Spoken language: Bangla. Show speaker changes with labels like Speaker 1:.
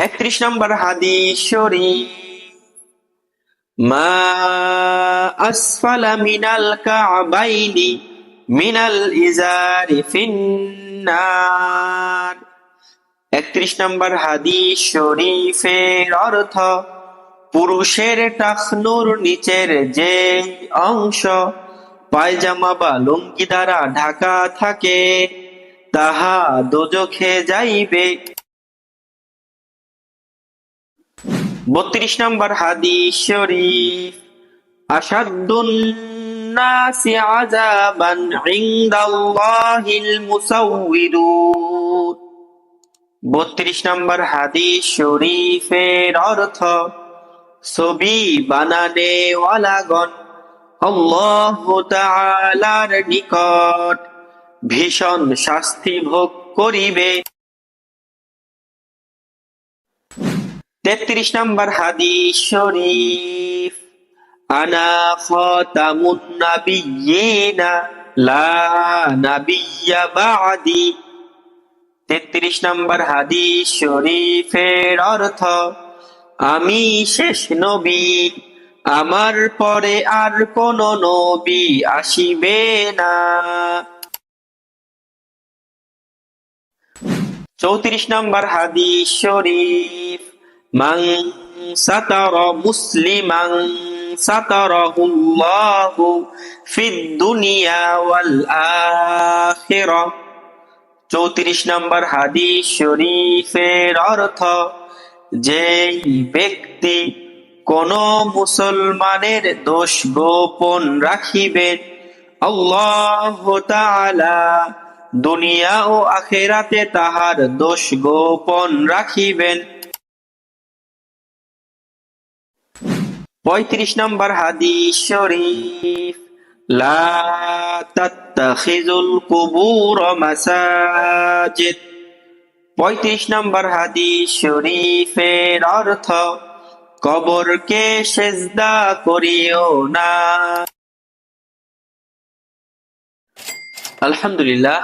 Speaker 1: 31 নম্বর হাদিস শরীফ, মা আসফালা মিনাল কা'বাইনি মিনাল ইজারি ফিন্নার। 31 নম্বর হাদিস শরীফের অর্থ, পুরুষের টাকনুর নিচের যে অংশ পায়জামা বা লুঙ্গি দ্বারা ঢাকা থাকে তাহা দোজখে যাইবে। 32 নম্বর হাদিস শরীফ, আশাদ্দুন নাসি আযাবান ইনদাল্লাহিল মুসাউউিরুন। 32 নম্বর হাদিস শরীফের অর্থ, ছবি বানানে ওয়ালাগণ আল্লাহ তাআলার নিকট ভীষণ শাস্তি ভোগ করিবে। 33 নম্বর হাদিস শরীফ, আনা খাতামুন নাবিয়্যিনা লা নাবিয়্যা বা'দি। 33 নম্বর হাদিস শরীফের অর্থ, আমি শেষ নবী, আমার পরে আর কোন নবী আসিবে না। 34 নম্বর হাদিস শরীফ, মান সাতারা মুসলিমান সাতারাহুল্লাহু ফিদ দুনিয়া ওয়াল আখিরাহ। 34 নম্বর হাদিস শরীফের অর্থ, যেই ব্যক্তি কোন মুসলমানের দোষ গোপন রাখিবে আল্লাহ তাআলা দুনিয়া ও আখিরাতে তাহার দোষ গোপন রাখিবেন। 35 নম্বর হাদিস শরীফ, লা তাত্তাখিযুল কুবুর মাসাজিদ। 35 নম্বর হাদিস শরীফের অর্থ, কবরকে সেজদা করিও না। আলহামদুলিল্লাহ।